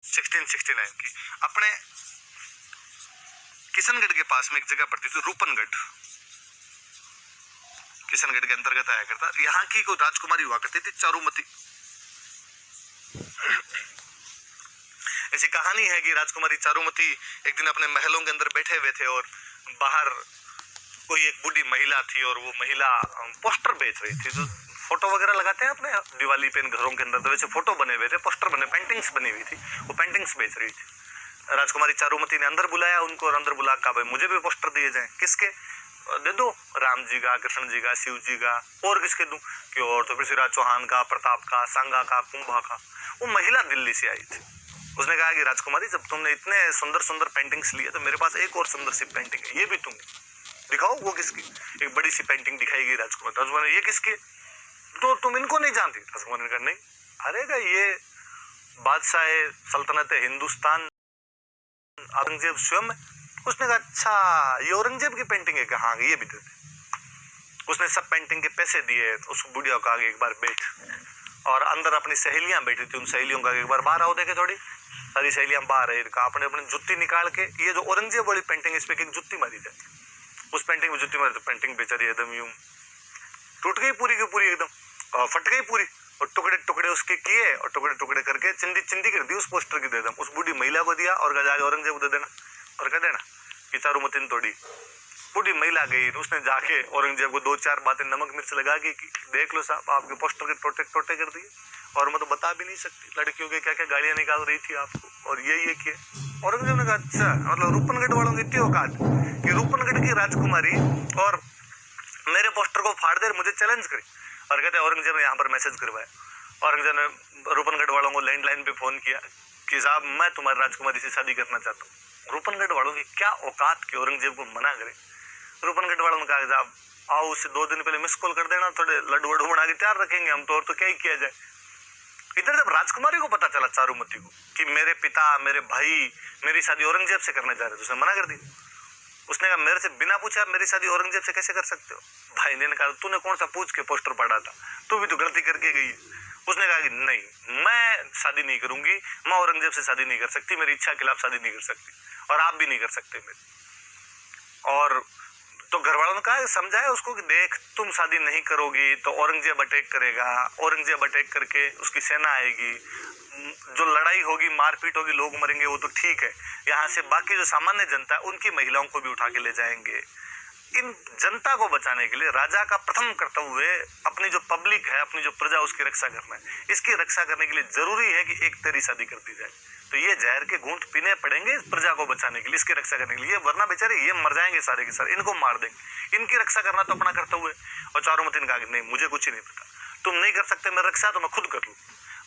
1669 की। अपने किशनगढ़ के पास में एक जगह पड़ती थी रूपनगढ़, किशनगढ़ के अंतर्गत आया करता। यहाँ की कोई राजकुमारी हुआ करती थी चारुमती। ऐसी कहानी है कि राजकुमारी चारुमती एक दिन अपने महलों के अंदर बैठे हुए थे और बाहर कोई एक बूढ़ी महिला थी और वो महिला पोस्टर बेच रही थी। जो फोटो वगैरह लगाते हैं अपने दिवाली पे घरों के अंदर, तो वैसे फोटो बने हुए थे, पोस्टर बने, पेंटिंग्स बनी हुई थी, वो पेंटिंग्स बेच रही थी। राजकुमारी चारुमती ने अंदर बुलाया उनको और अंदर बुला कहा भाई मुझे भी पोस्टर दिए जाएं। किसके? दे दो, राम जी का, कृष्ण जी का, शिव जी का, और किसके दूं? कि और तो पृथ्वीराज चौहान का, प्रताप का, सांगा का, कुंभा का। वो महिला दिल्ली से आई थी। उसने कहा कि राजकुमारी जब तुमने इतने सुंदर सुंदर पेंटिंग्स लिए तो मेरे पास एक और सुंदर सी पेंटिंग है, ये भी तुम दिखाओ। वो किसकी? एक बड़ी सी पेंटिंग दिखाई गई राजकुमारी। राजकुमारी ये किसकी? तो तुम इनको नहीं जानती? राजकुमारी ने कहा नहीं। अरे ये बादशाह सल्तनत हिंदुस्तान औरंगजेब स्वयं है। उसने कहा अच्छा ये औरंगजेब की पेंटिंग है? हाँ ये भी दे दे। उसने सब पेंटिंग के पैसे दिए। उस बुढ़िया को आगे एक बार बैठ, और अंदर अपनी सहेलियां बैठी थी, उन सहेलियों का एक बार बाहर आओ देखे। थोड़ी सारी सहेलियां बाहर है, अपने अपने जुत्ती निकाल के, ये जो औरंगजेब वाली पेंटिंग इस पे एक जुत्ती मारी जाए। उस पेंटिंग में जुत्ती मारी तो पेंटिंग बेचारी एकदम यूं टूट गई पूरी की पूरी, एकदम फट गई पूरी, और टुकड़े टुकड़े उसके किए और टुकड़े टुकड़े करके चिंदी चिंदी कर दी उस पोस्टर की। दे दम उस बूढ़ी महिला को दिया और जाके औरंगजेब को दे देना और कह देना कि चारुमती ने तोड़ी। बूढ़ी महिला गई, उसने जाके औरंगजेब को दो चार बातें नमक मिर्च लगा के कि देख लो साहब आपके पोस्टर के टोटे टोटे कर दिए, और मैं तो बता भी नहीं सकती लड़कियों के क्या क्या गालियां निकाल रही थी आपको, और ये किया। औरंगजेब ने कहा अच्छा, मतलब रूपनगढ़ वालों की इतनी औकात कि रूपनगढ़ की राजकुमारी और मेरे पोस्टर को फाड़ दे, मुझे चैलेंज करी। और कहते औरंगजेब ने यहाँ पर मैसेज करवाया। औरंगजेब ने रूपनगढ़ वालों को लैंडलाइन पे फोन किया कि साहब मैं तुम्हारी राजकुमारी से शादी करना चाहता हूँ। रूपनगढ़ वालों की क्या औकात कि औरंगजेब को मना करे। रूपनगढ़ वालों ने कहा साहब आओ, उससे 2 दिन पहले मिस कॉल कर देना, थोड़े लड्डू वड्डू बना के तैयार रखेंगे हम तो, और तो क्या ही किया जाए। इधर जब राजकुमारी को पता चला चारुमती को कि मेरे पिता मेरे भाई मेरी शादी औरंगजेब से करना चाह रहे, तो उसने मना कर दी। उसने कहा मेरे से बिना पूछा मेरी शादी औरंगजेब से कैसे कर सकते हो? भाई ने कहा तूने कौन सा पूछ के पोस्टर पढ़ा था, तू भी तो गलती करके गई है। उसने कहा कि नहीं मैं शादी नहीं करूंगी, मैं औरंगजेब से शादी नहीं कर सकती, मेरी इच्छा के खिलाफ शादी नहीं कर सकती, और आप भी नहीं कर सकते मेरी। और तो घर वालों ने कहा समझाया उसको कि देख तुम शादी नहीं करोगी तो औरंगजेब अटैक करेगा, औरंगजेब अटैक करके उसकी सेना आएगी, जो लड़ाई होगी मारपीट होगी लोग मरेंगे, वो तो ठीक है, यहाँ से बाकी जो सामान्य जनता है उनकी महिलाओं को भी उठा के ले जाएंगे। इन जनता को बचाने के लिए राजा का प्रथम कर्तव्य अपनी जो पब्लिक है, अपनी जो प्रजा, उसकी रक्षा करना है। इसकी रक्षा करने के लिए जरूरी है कि एक तेरी शादी कर दी जाए। तो ये जहर के घूंट पीने पड़ेंगे इस प्रजा को बचाने के लिए, इसकी रक्षा करने के लिए, वरना बेचारे ये मर जाएंगे सारे के सारे, इनको मार देंगे। इनकी रक्षा करना तो अपना कर्तव्य है। और चारुमती ने कहा कि नहीं मुझे कुछ ही नहीं पता, तुम नहीं कर सकते मेरी रक्षा तो मैं खुद कर लूँ।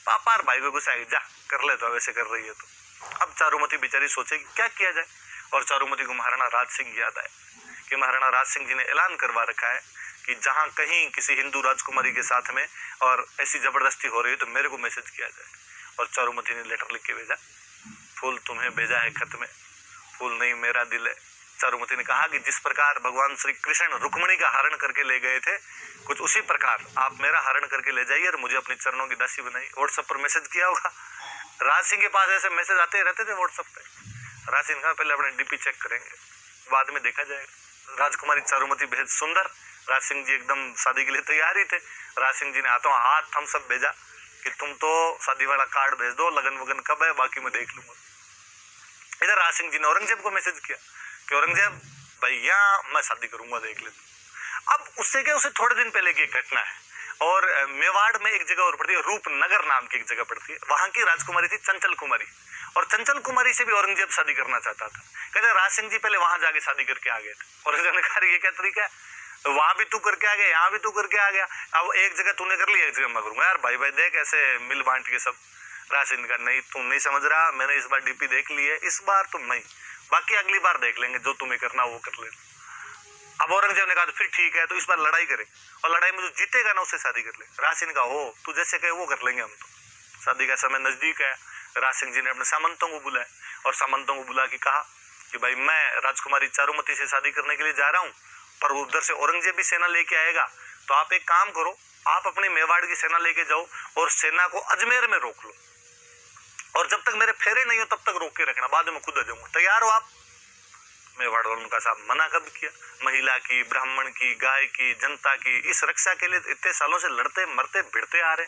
पापार भाई को गुस्सा जा कर ले, तो वैसे कर रही है तो। अब चारुमती बेचारी सोचे कि क्या किया जाए, और चारुमती को महाराणा राज सिंह याद आए कि महाराणा राज सिंह जी ने ऐलान करवा रखा है कि जहां कहीं किसी हिंदू राजकुमारी के साथ में और ऐसी जबरदस्ती हो रही है तो मेरे को मैसेज किया जाए। और चारुमती ने लेटर लिख के भेजा, फूल तुम्हें भेजा है खत में, फूल नहीं मेरा दिल है। चारुमती ने कहा कि जिस प्रकार भगवान श्री कृष्ण रुक्मिणी का हरण करके ले गए थे, कुछ उसी प्रकार आप मेरा हरण करके ले जाइए और मुझे अपने चरणों की दासी बनाइए। व्हाट्सएप पर मैसेज किया होगा। राज सिंह के पास ऐसे मैसेज आते रहते थे व्हाट्सएप पे। राज सिंह कहा पहले अपने डीपी चेक करेंगे, बाद में देखा जाएगा। राजकुमारी चारुमती बेहद सुंदर, राज सिंह जी एकदम शादी के लिए तैयार ही थे। राज सिंह जी ने हाथों हाथ हम सब भेजा कि तुम तो शादी वाला कार्ड भेज दो, लगन वगन कब है बाकी मैं देख लूंगा। इधर राज सिंह जी ने औरंगजेब को मैसेज किया कि औरंगजेब भैया मैं शादी करूंगा, देख ले। अब उससे क्या, उसे थोड़े दिन पहले की घटना है, और मेवाड़ में एक जगह और पड़ती है, रूपनगर नाम की एक जगह पड़ती है, वहां की राजकुमारी थी चंचल कुमारी, और चंचल कुमारी से भी औरंगजेब शादी करना चाहता था। कहते राज सिंह जी पहले वहां जाके शादी करके आ गए थे। औरंगजेब ने कहा ये क्या तरीका है, वहां भी तू करके आ गया, यहाँ भी तू करके आ गया, अब एक जगह तूने कर लिया एक जगह मैं करूंगा। यार भाई भाई देख ऐसे मिल बांट के सब। राज सिंह का नहीं तू नहीं समझ रहा, मैंने इस बार डीपी देख ली है, इस बार तुम नहीं, बाकी अगली बार देख लेंगे, जो तुम्हें करना वो कर लेना। अब औरंगजेब ने कहा तो फिर ठीक है, तो इस बार लड़ाई करें, और लड़ाई में जो जीतेगा ना उससे शादी कर ले। राज सिंह का हो तू जैसे कहे वो कर लेंगे हम तो, शादी का समय नजदीक है। राज सिंह जी ने अपने सामंतों को बुलाया, और सामंतों को बुला के कहा कि भाई मैं राजकुमारी चारुमती से शादी करने के लिए जा रहा हूँ, पर उधर से औरंगजेब भी सेना लेके आएगा, तो आप एक काम करो, आप अपनी मेवाड़ की सेना लेके जाओ और सेना को अजमेर में रोक लो, और जब तक मेरे फेरे नहीं हो तब तक रोक के रखना, बाद में खुद आ जाऊंगा। तैयार हो आप? मेवाड़ वालों का साहब मना कब किया? महिला की, ब्राह्मण की, गाय की, जनता की, इस रक्षा के लिए इतने सालों से लड़ते मरते भिड़ते आ रहे,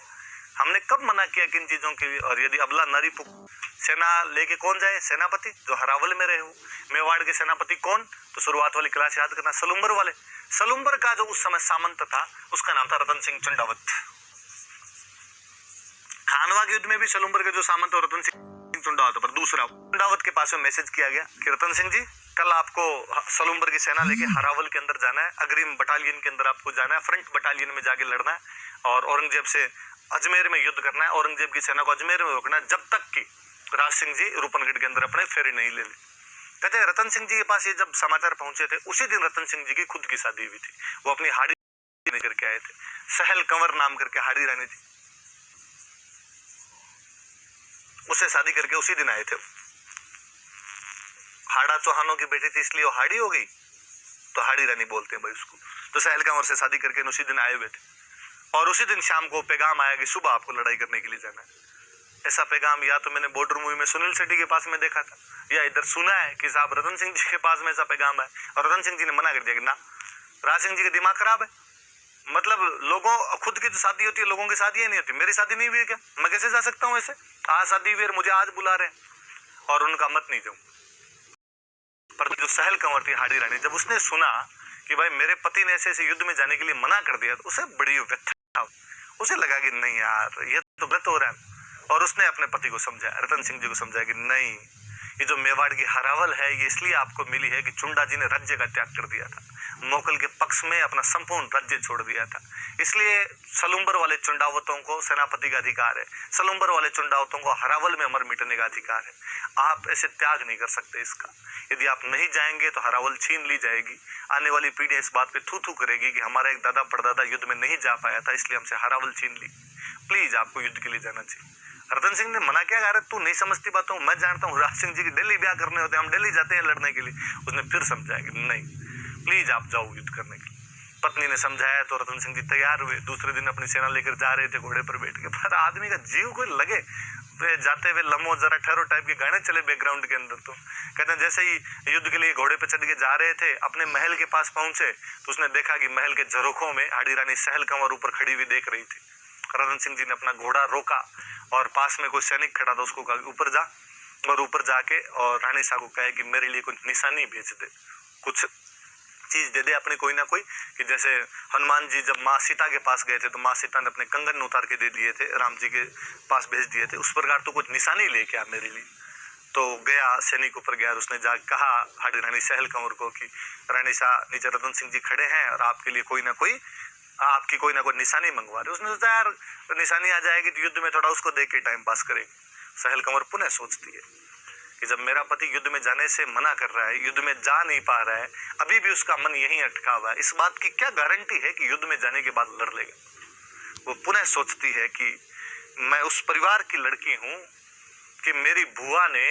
हमने कब मना किया किन चीजों के लिए? और यदि अबला नारी सेना लेके कौन जाए? सेनापति जो हरावल में रहे हो। मेवाड़ के सेनापति कौन? तो शुरुआत वाली क्लास याद करना, सलुम्बर वाले। सलुम्बर का जो उस समय सामंत था उसका नाम था रतन सिंह चंडावत। खानवा के युद्ध में भी सलुम्बर के जो सामंत और रतन सिंह चंडावत, पर दूसरा चंडावत के पास में मैसेज किया गया कि रतन सिंह जी कल आपको सलुम्बर की सेना लेके हरावल के अंदर जाना है, अग्रिम बटालियन के अंदर आपको जाना है, फ्रंट बटालियन में जाके लड़ना है और औरंगजेब से अजमेर में युद्ध करना है, औरंगजेब की सेना को अजमेर में रोकना है जब तक कि राज सिंह जी रूपनगढ़ के अंदर अपने फेरे नहीं ले ले। कहते हैं रतन सिंह जी के पास ये जब समाचार पहुंचे थे उसी दिन रतन सिंह जी की खुद की शादी हुई थी। वो अपनी हाड़ी करके आए थे, सहल कंवर नाम करके हाड़ी रानी थी, उससे शादी करके उसी दिन आए थे। हाड़ा चौहानों की बेटी थी इसलिए वो हाड़ी हो गई, तो हाड़ी रानी बोलते हैं भाई उसको। तो सहल कंवर से शादी करके उसी दिन आए हुए थे और उसी दिन शाम को पैगाम आया कि सुबह आपको लड़ाई करने के लिए जाना है। ऐसा पैगाम या तो मैंने बॉर्डर मूवी में सुनील शेट्टी के पास में देखा था या इधर सुना है कि साहब रतन सिंह जी के पास में ऐसा पैगाम है और रतन सिंह जी ने मना कर दिया कि ना, राज सिंह जी का दिमाग खराब है। मतलब लोगों खुद की तो शादी होती है, लोगों की शादी नहीं होती। मेरी शादी नहीं हुई है क्या? मैं कैसे जा सकता हूँ ऐसे? आज शादी हुई, मुझे आज बुला रहे हैं और उनका मत नहीं जाऊँ। पर जो सहल कंवर थी हाड़ी रानी, जब उसने सुना कि भाई मेरे पति ने ऐसे युद्ध में जाने के लिए मना कर दिया तो उसे बड़ी व्यथा, उसे लगा कि नहीं यार ये तो गलत हो रहा है। और उसने अपने पति को समझाया, रतन सिंह जी को समझाया कि नहीं, ये जो मेवाड़ की हरावल है ये इसलिए आपको मिली है कि चुंडा जी ने राज्य का त्याग कर दिया था, मोकल के पक्ष में अपना संपूर्ण राज्य छोड़ दिया था, इसलिए सलुम्बर वाले चुंडावतों को सेनापति का अधिकार है, सलुम्बर वाले चुंडावतों को हरावल में अमर मिटने का अधिकार है। आप ऐसे त्याग नहीं कर सकते इसका। यदि आप नहीं जाएंगे तो हरावल छीन ली जाएगी। आने वाली पीढ़ी इस बात पे थू थू करेगी कि हमारा एक दादा परदादा युद्ध में नहीं जा पाया था इसलिए हमसे हरावल छीन ली। प्लीज आपको युद्ध के लिए जाना चाहिए। रतन सिंह ने मना किया, अरे तू नहीं समझती बातों, मैं जानता हूँ राज सिंह जी की दिल्ली ब्याह करने होते हैं, हम दिल्ली जाते हैं लड़ने के लिए। उसने फिर समझाया कि नहीं प्लीज आप जाओ युद्ध करने के लिए। पत्नी ने समझाया तो रतन सिंह जी तैयार हुए। दूसरे दिन अपनी सेना लेकर जा रहे थे घोड़े पर बैठ के, पर आदमी का जीव कोई लगे जाते हुए लम्बो जरा ठहरो टाइप के गाने चले बैकग्राउंड के अंदर। तो कहते हैं जैसे ही युद्ध के लिए घोड़े पे चढ़ के जा रहे थे, अपने महल के पास पहुंचे तो उसने देखा कि महल के झरोखों में हाड़ी रानी सहल कंवर ऊपर खड़ी हुई देख रही थी। रतन सिंह जी ने अपना घोड़ा रोका और पास में कोई सैनिक खड़ा था, उसको कहा ऊपर जा, और ऊपर जाके और रानी साहब को कहे कि मेरे लिए कुछ निशानी भेज दे, कुछ चीज दे दे अपने कोई ना कोई, कि जैसे हनुमान जी जब माँ सीता के पास गए थे तो माँ सीता ने अपने कंगन उतार के दे दिए थे, राम जी के पास भेज दिए थे, उस प्रकार तो कुछ निशानी लेके आ मेरे लिए। तो गया सैनिक ऊपर गया और उसने जाके कहा हाड़ी रानी सहल कंवर को कि रानी साहब नीचे रतन सिंह जी खड़े हैं और आपके लिए कोई ना कोई आपकी कोई ना कोई निशानी मंगवा रहे। उसने सोचा यार निशानी आ जाएगी तो युद्ध में थोड़ा उसको देख के टाइम पास करेंगे। सहल कंवर पुनः सोचती है कि जब मेरा पति युद्ध में जाने से मना कर रहा है, युद्ध में जा नहीं पा रहा है, अभी भी उसका मन यहीं अटका हुआ है, इस बात की क्या गारंटी है कि युद्ध में जाने के बाद लड़ लेगा। वो पुनः सोचती है कि मैं उस परिवार की लड़की हूं कि मेरी बुआ ने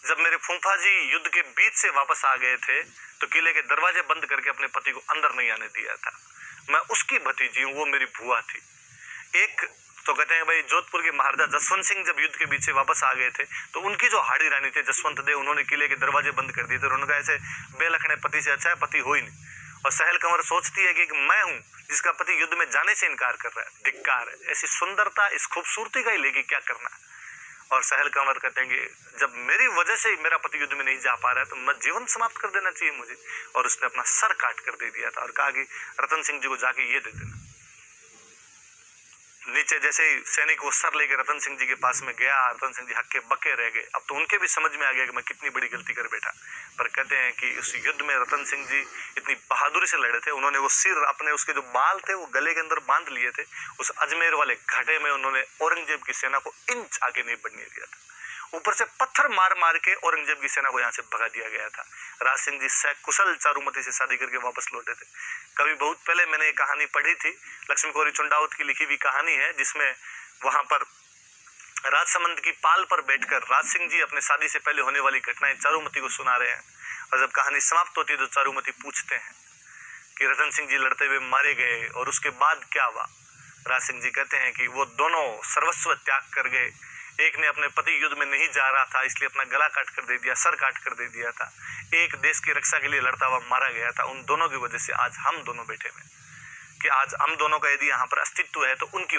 जब मेरे फूफा जी युद्ध के बीच से वापस आ गए थे तो किले के दरवाजे बंद करके अपने पति को अंदर नहीं आने दिया था। मैं उसकी भतीजी हूँ, वो मेरी बुआ थी। एक तो कहते हैं भाई जोधपुर के महाराजा जसवंत सिंह जब युद्ध के बीच से वापस आ गए थे तो उनकी जो हाड़ी रानी थे जसवंत देव, उन्होंने किले के दरवाजे बंद कर दिए थे। उन्होंने कहा ऐसे बेलखने पति से अच्छा है पति हो ही नहीं। और सहल कंवर सोचती है कि मैं हूँ जिसका पति युद्ध में जाने से इनकार कर रहा है, धिक्कार है। ऐसी सुंदरता इस खूबसूरती का ही लेके क्या करना है। और सहल कंवर कहते हैं कि जब मेरी वजह से मेरा पति युद्ध में नहीं जा पा रहा है तो मैं जीवन समाप्त कर देना चाहिए मुझे। और उसने अपना सर काट कर दे दिया था और कहा कि रतन सिंह जी को जाके ये दे देना। नीचे जैसे ही सैनिक वो सर लेके रतन सिंह जी के पास में गया, रतन सिंह जी हक्के बक्के रह गए। अब तो उनके भी समझ में आ गया कि मैं कितनी बड़ी गलती कर बैठा। पर कहते हैं कि उस युद्ध में रतन सिंह जी इतनी बहादुरी से लड़े थे, उन्होंने वो सिर अपने उसके जो बाल थे वो गले के अंदर बांध लिए थे। उस अजमेर वाले घाटे में उन्होंने औरंगजेब की सेना को इंच आगे नहीं बढ़ने दिया था। ऊपर से पत्थर मार मार के औरंगजेब की सेना को यहाँ से भगा दिया गया था। राज सिंह जी सकुशल चारुमती से शादी करके वापस लौटे थे। कभी बहुत पहले मैंने एक कहानी पढ़ी थी, लक्ष्मी कौरी चुंडावत की लिखी हुई कहानी है, जिसमें वहां पर राजसमंद की पाल पर बैठकर राज सिंह जी अपने शादी से पहले होने वाली घटनाएं चारुमती को सुना रहे हैं। और जब कहानी समाप्त होती है तो चारुमती पूछते हैं कि रतन सिंह जी लड़ते हुए मारे गए और उसके बाद क्या हुआ। राज सिंह जी कहते हैं कि वो दोनों सर्वस्व त्याग कर गए, एक ने अपने पति युद्ध में नहीं जा रहा था इसलिए अपना गला काट कर दे दिया, सर काट कर दे दिया था। एक देश की रक्षा के लिए लड़ता हुआ मारा गया था। उन दोनों की वजह से आज हम दोनों बैठे हुए, कि आज हम दोनों का यदि यहाँ पर अस्तित्व है तो उनकी